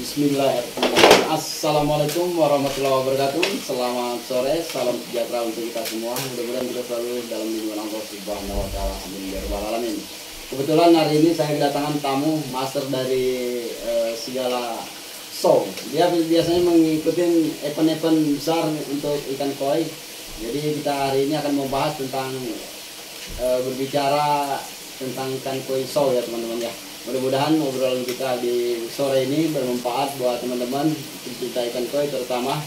Bismillahirrahmanirrahim. Assalamualaikum warahmatullahi wabarakatuh. Selamat sore, salam sejahtera untuk kita semua. Mudah-mudahan kita selalu dalam lindungan Allah Subhanahu wa taala. Amin ya rabbal alamin. Kebetulan hari ini saya kedatangan tamu master dari segala show. Dia biasanya mengikuti event-event besar untuk ikan koi. Jadi kita hari ini akan membahas tentang berbicara tentang ikan koi show ya teman-teman ya. Mudah-mudahan obrolan kita di sore ini bermanfaat buat teman-teman pencinta ikan koi terutama.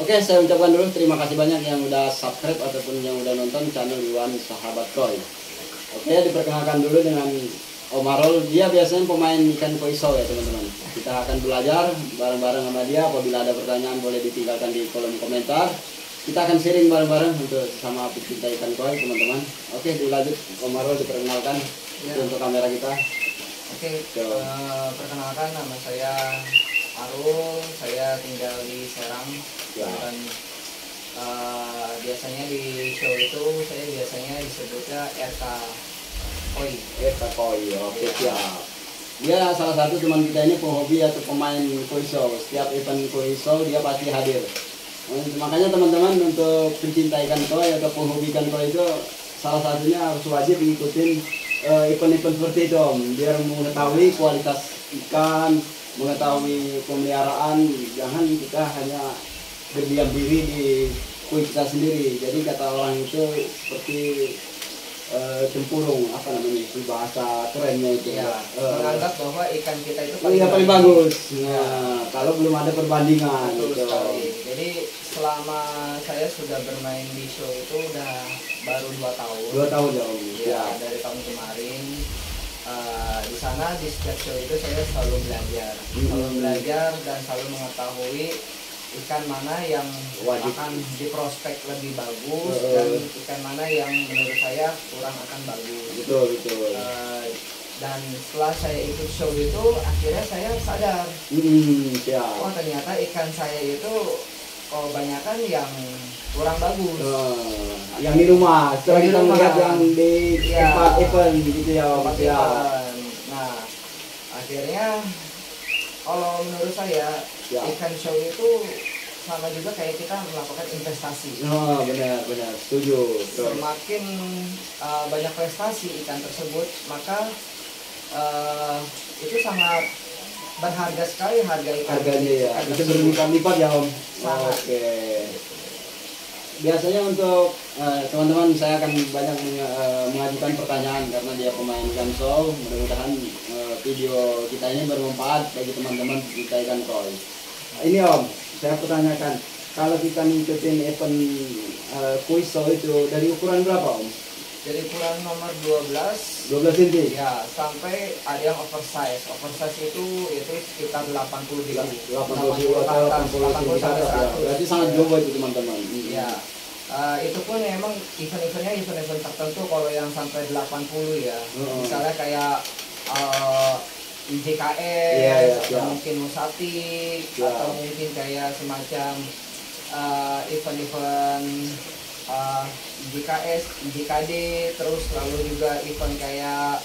Oke, saya ucapkan dulu terima kasih banyak yang udah subscribe ataupun yang udah nonton channel Iwan Sahabat Koi. Oke, diperkenalkan dulu dengan Omarol. Dia biasanya pemain ikan koi show ya teman-teman. Kita akan belajar bareng-bareng sama dia. Apabila ada pertanyaan boleh ditinggalkan di kolom komentar. Kita akan sharing bareng-bareng untuk sama pencinta ikan koi teman-teman. Oke, dilanjut Omarol diperkenalkan ya. Untuk kamera kita. Oke, perkenalkan nama saya Arul, saya tinggal di Serang ya. Dan biasanya di show itu saya biasanya disebutnya RK Koi. RK Koi, oke siap. Dia salah satu teman kita ini penghobi atau pemain koi show. Setiap event koi show dia pasti hadir. Makanya teman-teman untuk pencinta ikan koi atau penghobi ikan koi itu salah satunya harus wajib mengikuti event-event seperti itu Om, biar mengetahui kualitas ikan, mengetahui pemeliharaan. Jangan kita hanya berdiam diri di koi kita sendiri. Jadi kata orang itu seperti tempurung, apa namanya itu bahasa kerennya itu ya, menganggap bahwa ikan kita itu paling bagus. Nah, kalau belum ada perbandingan gitu. Jadi selama saya sudah bermain di show itu udah baru 2 tahun. 2 tahun ya Om. Ya, dari tahun kemarin. Di sana di setiap show itu saya selalu belajar dan selalu mengetahui ikan mana yang wajib akan diprospek lebih bagus dan ikan mana yang menurut saya kurang akan bagus. Betul. Dan setelah saya ikut show itu akhirnya saya sadar, oh ternyata ikan saya itu kebanyakan yang kurang bagus. Yang di rumah, setelah kita melihat yang di tempat event gitu ya. Nah, akhirnya kalau menurut saya ikan show itu sama juga kayak kita melakukan investasi. Benar, setuju. Semakin banyak prestasi ikan tersebut, maka itu sangat berharga sekali harga ikan. Harganya ya, bisa berlipat-lipat ya Om. Oke. Biasanya untuk teman-teman saya akan banyak mengajukan pertanyaan karena dia pemain ikan show. Mudah-mudahan video kita ini bermanfaat bagi teman-teman kita ikan koi. Ini Om, saya pertanyakan, kalau kita ngikutin event koi show itu dari ukuran berapa Om? Dari ukuran nomor 12 cm ya, sampai ada yang oversize. Oversize itu sekitar 80 atau 80 ya. Berarti sangat jauh itu teman-teman. Ya, itu pun memang event-eventnya event-event tertentu. Kalau yang sampai 80 ya, misalnya kayak IJKS atau mungkin Musati atau mungkin kayak semacam event-event IJKS, IJKD, terus lalu juga event kayak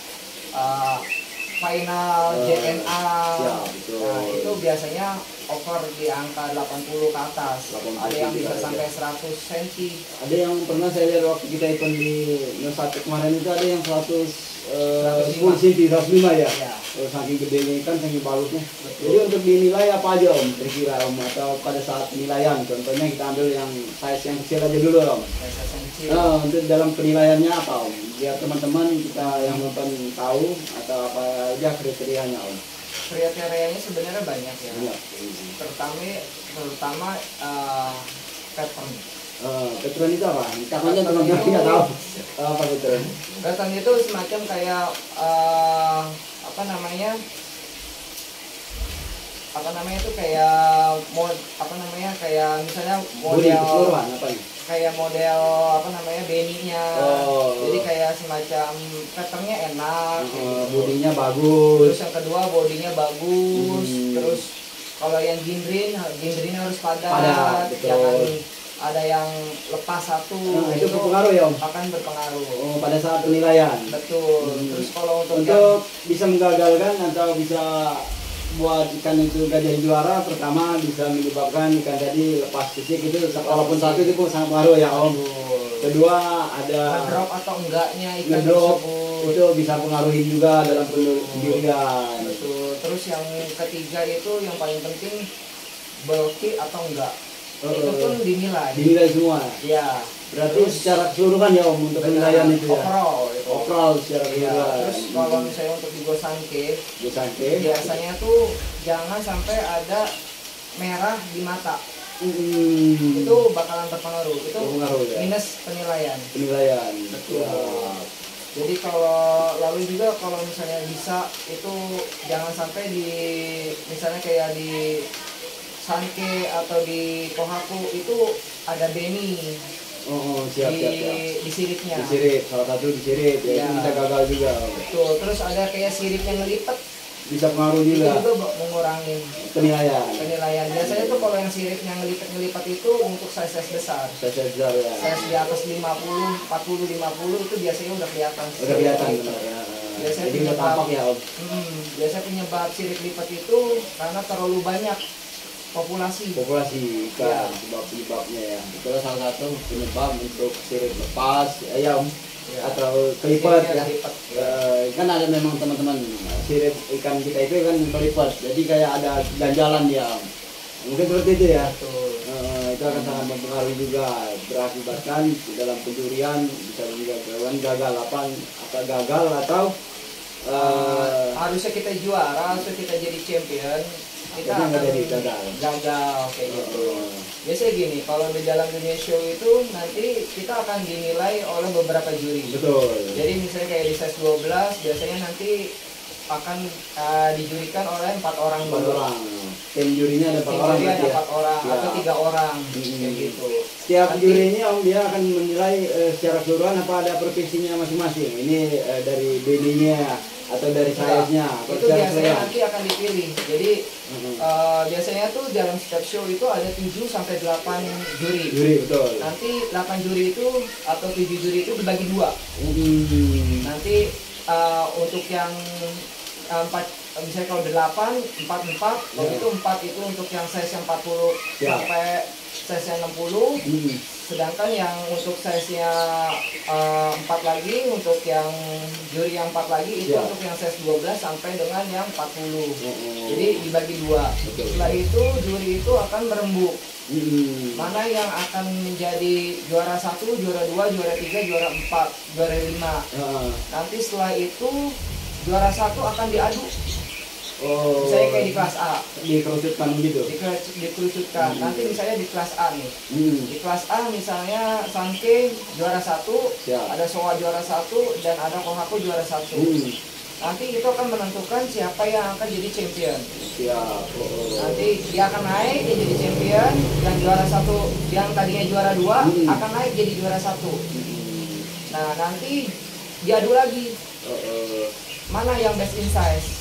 final, JNA. Nah, itu biasanya over di angka 80 ke atas. Ada yang bisa sampai 100 cm. Ada yang pernah saya lihat waktu kita event di Nusantara kemarin itu ada yang 110 cm, 105 ya. Saking gedenya ikan, saking balusnya. Jadi untuk dinilai apa aja Om, kira-kira Om, atau pada saat penilaian, contohnya kita ambil yang size yang kecil aja dulu Om. Nah, untuk dalam penilaiannya apa Om? Biar teman-teman kita yang nonton tahu atau apa aja kriterianya Om. Kriterianya sebenarnya banyak ya. Terutama pattern. Pattern itu apa? Takutnya teman-teman tidak tahu apa pattern. Pattern itu semacam kayak kayak misalnya model kayak model beninya. Jadi kayak semacam patternnya enak, bodinya bagus. Terus yang kedua bodinya bagus. Terus kalau yang gindrin harus padat. Jangan ada yang lepas satu. Itu berpengaruh ya Om? Akan berpengaruh pada saat penilaian. Betul. Terus kalau untuk bisa menggagalkan atau bisa buat ikan itu gak jadi juara, pertama bisa menyebabkan ikan tadi lepas fisik itu, walaupun satu itu pun sangat pengaruh ya Om. Kedua ada ngedrop atau enggaknya ikan ngedrop, tersebut. itu bisa pengaruhi juga dalam pendirian. Betul. Terus yang ketiga itu yang paling penting bulky atau enggak. Itu pun dinilai. Dinilai semua. Iya. Berarti secara keseluruhan ya Om untuk penilaian itu ya. Overall secara Iya. keseluruhan. Terus kalau misalnya untuk di Gosanke, Gosanke biasanya tuh jangan sampai ada merah di mata. Itu bakalan terpengaruh. Itu Berpengaruh, ya. minus penilaian. Penilaian. Betul. Ya. Jadi kalau lalu juga kalau misalnya bisa itu jangan sampai di misalnya kayak di Sanke atau di Kohaku itu ada beni Siap. di siripnya. Disirip, salah satu disirip ya, Ya. itu bisa gagal juga. Betul. Terus ada kayak sirip yang ngelipet, Bisa pengaruh itu juga juga mengurangi penilaian. penilaian. Biasanya tuh kalau yang siripnya ngelipet itu untuk size besar. Saya besar ya. Size di atas 50, 40, 50 itu biasanya udah kelihatan. Udah kelihatan benar ya. Biasanya Jadi nggak tampak ya Om. Biasanya penyebab sirip lipat itu karena terlalu banyak populasi. Populasi Ya. ikan penyebabnya ya. Itu salah satu penyebab untuk sirip lepas ayam Ya. atau kelipat Siripnya ya. kelipat, Kan ada memang teman-teman sirip ikan kita itu kan kelipat. Jadi kayak ada ganjalan dia. Mungkin seperti itu ya. Betul. Itu akan sangat mempengaruhi juga, berakibatkan di dalam pencurian bisa juga ketahuan gagal atau Harusnya kita juara, harusnya kita jadi champion, kita Jadi nggak akan jadi gagal kayak gitu. Biasanya gini, kalau di dalam dunia show itu nanti kita akan dinilai oleh beberapa juri. betul. Jadi misalnya kayak di size 12 biasanya nanti akan dijurikan oleh 4 orang Empat dulu. orang. Tim jurinya ada 4 Tim orang juri berarti ada ya. 4 orang Ya. atau 3 orang kayak gitu. Setiap Nanti- jurinya Om dia akan menilai secara keseluruhan apa ada profesinya masing-masing. Ini dari beninya atau dari size-nya atau Itu secara biasanya keseluruhan. nanti akan dipilih. Jadi biasanya tuh dalam setiap show itu ada 7 sampai 8 juri. Juri betul. Nanti 8 juri itu atau 7 juri itu dibagi 2. Nanti untuk yang 4 misalnya kalau 8 4 kalau Ya. itu 4 itu untuk yang size yang 40 Ya. sampai size yang 60. Sedangkan yang untuk size-nya 4 lagi, untuk yang juri yang 4 lagi itu Ya. untuk yang size 12 sampai dengan yang 40. Oh. Jadi dibagi 2. Betul. Setelah itu juri itu akan berembuk mana yang Ya. akan menjadi juara 1, juara 2, juara 3, juara 4, juara 5. Nanti setelah itu juara 1 akan diadu. Oh. Misalnya kayak di kelas A, dikerucutkan gitu. dikerucutkan. Nanti misalnya di kelas A nih. Di kelas A misalnya Sanke juara 1, Siap. ada Soa juara 1, dan ada Kohaku juara 1. Nanti itu akan menentukan siapa yang akan jadi champion. Siap. Nanti dia akan naik dia jadi champion, yang juara 1, yang tadinya juara 2 akan naik jadi juara 1. Nah, nanti diadu lagi. Mana yang best in size?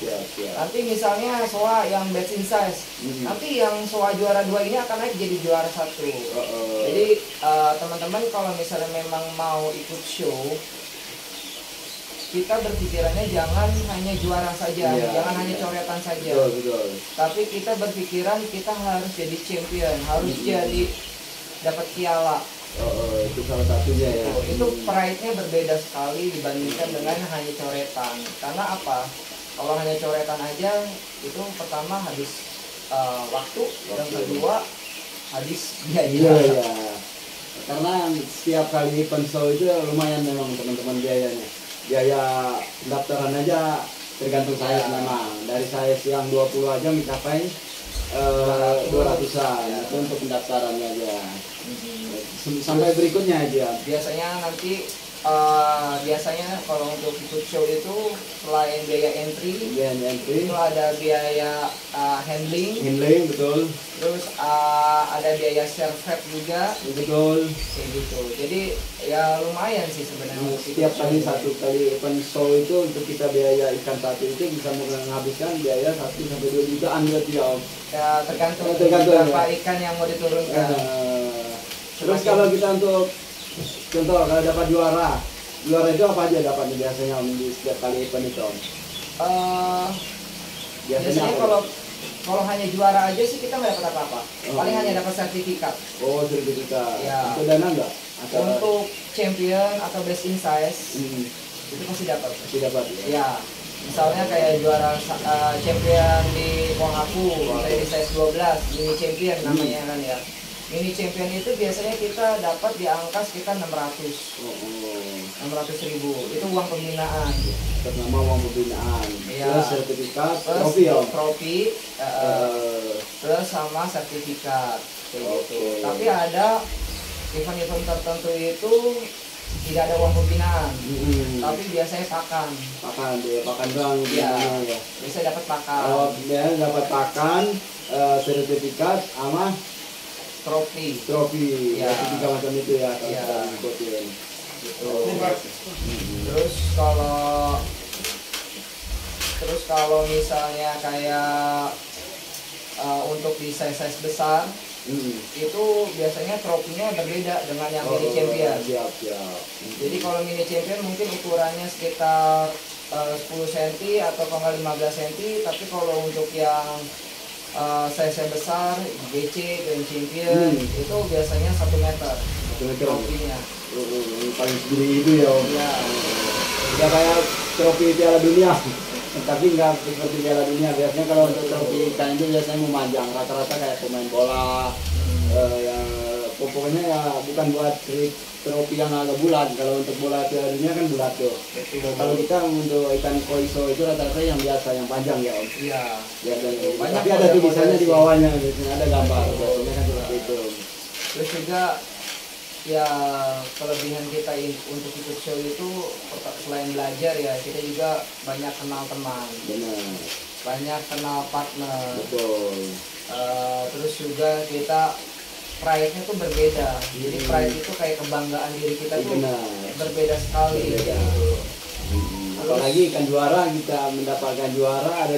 Siap. Nanti misalnya Soa yang best in size. Nanti yang Soa juara 2 ini akan naik jadi juara 1. Jadi teman-teman kalau misalnya memang mau ikut show, kita berpikirannya jangan hanya juara saja, Iya, jangan hanya iya. coretan saja. Betul. Tapi kita berpikiran kita harus jadi champion, harus jadi dapat piala. Itu salah satunya ya. Itu pride-nya berbeda sekali dibandingkan dengan hanya coretan. Karena apa? Kalau hanya coretan aja itu pertama habis waktu, dan kedua habis biaya. Iya. Karena setiap kali event show itu lumayan memang teman-teman biayanya. Biaya pendaftaran aja tergantung size memang. Dari size yang 20 aja mencapai 200-an. Itu untuk pendaftarannya aja. Sampai berikutnya aja. Biasanya nanti kalau untuk ikut show itu selain biaya entry itu ada biaya handling, betul. terus ada biaya servet juga, Betul. kayak gitu. Jadi ya lumayan sih sebenarnya untuk ikut Setiap kali show. satu kali event show itu untuk kita biaya ikan satu itu bisa menghabiskan biaya 1 sampai 2 jutaan berarti ya Om. Ya tergantung Tergantung, berapa ya. ikan yang mau diturunkan. Terus kalau kita untuk contoh kalau dapat juara itu apa aja dapatnya biasanya Om di setiap kali event itu Om? Biasanya apa? kalau hanya juara aja sih kita nggak dapat apa-apa. Paling hanya dapat sertifikat. Oh, sertifikat. Ya. Untuk dana enggak? Atau Untuk champion atau best in size itu pasti dapat. pasti dapat ya. Ya, misalnya kayak juara champion di Kohaku, misalnya di size 12, mini champion namanya kan ya. Mini champion itu biasanya kita dapat di angka sekitar 600. Oh, 600.000 itu uang pembinaan. atas nama uang pembinaan. Iya. Terus sertifikat, Plus trofi ya. Om? trofi, plus sama sertifikat kayak gitu. Oke. Tapi ada event-event tertentu itu tidak ada uang pembinaan, tapi biasanya pakan. Pakan deh, pakan doang Iya. ya. Biasanya dapat pakan, Kalau dia dapat pakan, sertifikat sama trofi. trofi, Iya. ya, tiga macam itu ya kalau Iya. kita ngikutin. Gitu. Terus kalau misalnya kayak untuk di size besar itu biasanya trofinya berbeda dengan yang mini champion. Siap, siap. Jadi kalau mini champion mungkin ukurannya sekitar 10 cm atau kalau nggak 15 cm, tapi kalau untuk yang size besar, GC dan champion itu biasanya 1 meter trofinya. Yang paling segini itu ya Om. Ya, Udah kayak trofi Piala Dunia. Tapi nggak seperti Piala Dunia. Biasanya kalau untuk trofi ikan itu biasanya memanjang. Rata-rata kayak pemain bola. Yang pokoknya ya bukan buat trofi yang agak bulat. Kalau untuk bola Piala Dunia kan bulat tuh. Kalau kita untuk ikan koiso itu rata-rata yang biasa, yang panjang ya Om. iya. Biasanya. Banyak Tapi ada model-model tulisannya di sih. bawahnya, biasanya ada gambar. Biasanya kan seperti itu. Terus juga ya kelebihan kita untuk ikut show itu selain belajar ya kita juga banyak kenal teman, Benar. banyak kenal partner. Betul. Terus juga kita pride-nya tuh berbeda. Jadi pride itu kayak kebanggaan diri kita tuh Benar. berbeda sekali. Berbeda. Gitu. Apalagi ikan juara, kita mendapatkan juara ada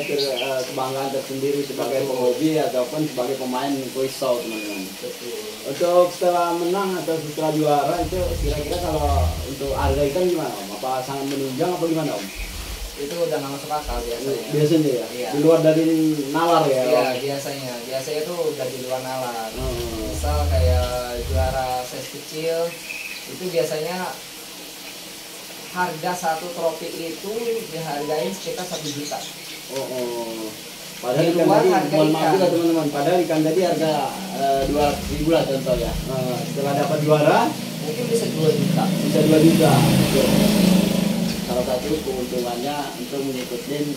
kebanggaan tersendiri sebagai penghobi ataupun sebagai pemain koiso teman-teman. Betul. Untuk setelah menang atau setelah juara itu kira-kira kalau untuk harga ikan gimana Om? Apa sangat menunjang apa gimana Om? Itu udah nggak masuk akal biasanya. Biasanya ya? Iya. Di luar dari nalar ya? Iya, Om? biasanya itu udah di luar nalar. Hmm. Misal kayak juara size kecil itu biasanya harga satu trofi itu dihargain sekitar 1 juta. Padahal Di ikan luar tadi, harga mohon maaf ikan. juga teman-teman, padahal ikan tadi harga 200.000 lah contoh ya. Setelah dapat juara Mungkin bisa 2 juta. bisa 2 juta. Salah satu keuntungannya untuk mengikuti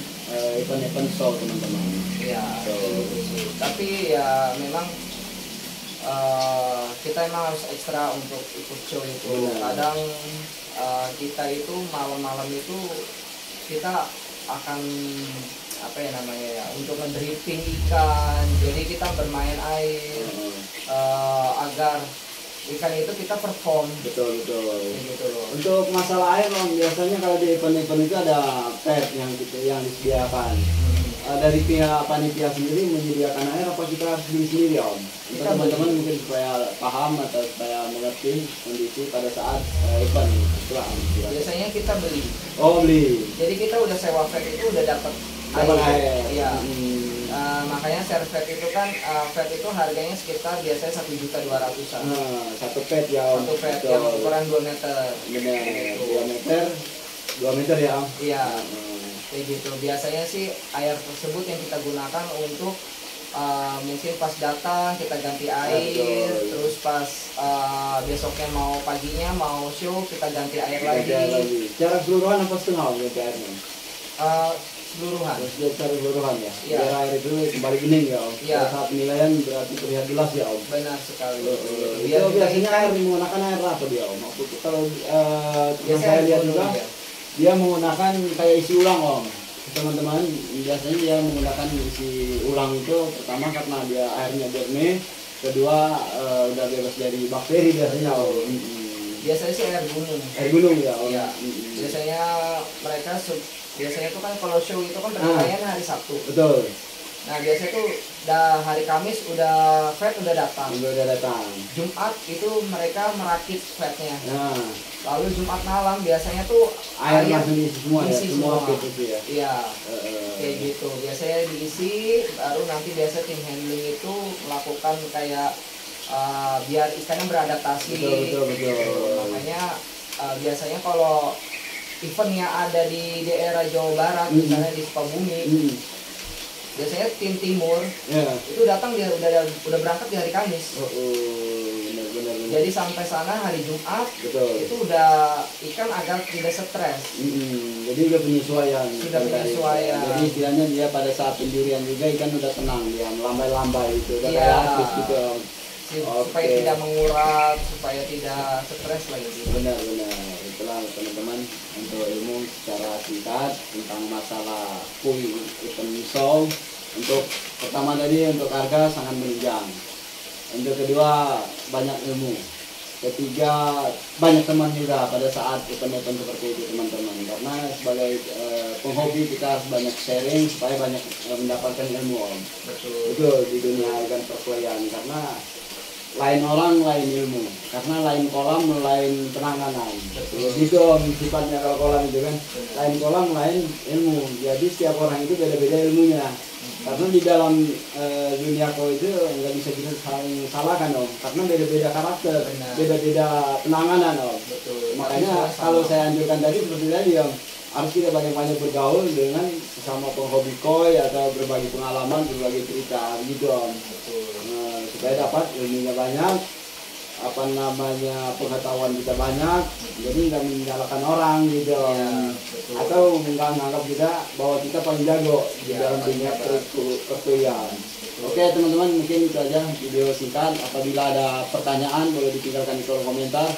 event-event show teman-teman. Iya. So. Gitu sih. Tapi ya memang kita emang harus ekstra untuk ikut show itu. Benar. Kadang kita itu malam-malam itu kita akan apa ya namanya ya untuk ngedripping ikan. Jadi kita bermain air agar ikan itu kita perform. Betul. Kayak gitu loh. Untuk masalah air Om, biasanya kalau di event-event itu ada tap yang disediakan. Dari pihak panitia sendiri menyediakan air apa kita harus beli sendiri Om? Untuk Kita teman-teman beli. mungkin supaya paham atau supaya mengerti kondisi pada saat event itulah Om. Biasanya kita beli. Oh beli. Jadi kita udah sewa vac itu udah dapat Dapat air. Iya. Hmm. Makanya servet itu kan vac itu harganya sekitar biasanya 1.200.000-an. Satu pet ya Om. Satu vac Betul. yang ukuran 2 meter. Benar. Gitu. 2 meter ya Om. Iya. Hmm. Kayak gitu. Biasanya sih air tersebut yang kita gunakan untuk mungkin pas datang kita ganti air, Betul. terus pas besoknya mau paginya mau show kita ganti air Ganti air lagi. Secara keseluruhan apa setengah Om ganti airnya? Keseluruhan. Terus dia secara keseluruhan ya. Iya. Biar air itu kembali bening ya Om. Iya. Pada saat penilaian berarti terlihat jelas ya Om. Benar sekali. Itu Biar kita biasanya ikan air menggunakan air apa dia Om? Aku kalau yang biasanya saya lihat gunung juga ya. dia menggunakan kayak isi ulang Om. Teman-teman biasanya dia menggunakan isi ulang itu pertama karena dia airnya jernih, kedua udah bebas dari bakteri biasanya Om. Biasanya sih air gunung. Air gunung ya Om. Iya. Biasanya mereka biasanya itu kan kalau show itu kan penilaian hari Sabtu. Betul. Nah biasanya tuh udah hari Kamis udah vet udah datang. Udah datang. Jumat itu mereka merakit vetnya. Nah, Lalu Jumat malam biasanya tuh air langsung diisi semua ya, diisi semua semua. gitu ya. Iya. Kayak gitu. Biasanya diisi, baru nanti biasa tim handling itu melakukan kayak biar ikannya beradaptasi. Betul. Makanya biasanya kalau eventnya ada di daerah Jawa Barat, misalnya di Sukabumi, biasanya tim timur itu datang dia udah berangkat di hari Kamis. Benar. Jadi sampai sana hari Jumat. Betul. Itu udah ikan agak tidak stres. Jadi udah penyesuaian. Jadi istilahnya dia pada saat pendirian juga ikan udah tenang, dia melambai-lambai itu udah kayak aktif gitu. Supaya tidak mengurat, supaya tidak stres lagi. Benar. Itulah teman-teman untuk ilmu secara singkat tentang masalah koi ikan misol. Untuk pertama tadi untuk harga sangat menunjang. Untuk kedua banyak ilmu. Ketiga banyak teman juga pada saat event-event seperti itu teman-teman. Karena sebagai penghobi kita harus banyak sharing supaya banyak mendapatkan ilmu om. Betul di dunia ikan perkuliahan karena lain orang lain ilmu, karena lain kolam lain penanganan. Gitu om sifatnya kalau kolam itu kan. Lain kolam lain ilmu. Jadi setiap orang itu beda-beda ilmunya. Karena di dalam dunia koi itu nggak bisa kita saling salahkan om, karena beda-beda karakter, beda-beda penanganan om. Makanya kalau saya anjurkan tadi seperti tadi om, harus kita banyak-banyak bergaul dengan sesama penghobi koi atau berbagi pengalaman, berbagi cerita gitu om. Supaya dapat ilmunya banyak, pengetahuan kita banyak, jadi nggak menyalahkan orang gitu atau menganggap kita bahwa kita paling jago di dalam dunia perkuliahan. Oke teman-teman, mungkin itu aja video singkat. Apabila ada pertanyaan boleh ditinggalkan di kolom komentar,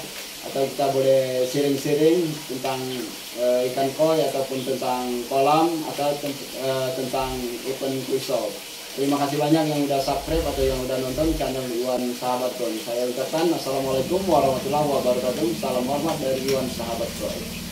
atau kita boleh sharing-sharing tentang ikan koi ataupun tentang kolam atau tentang event kuisol. Terima kasih banyak yang udah subscribe atau yang udah nonton channel Iwan Sahabat Koi. Saya ucapkan assalamualaikum warahmatullahi wabarakatuh. Salam hormat dari Iwan Sahabat Koi.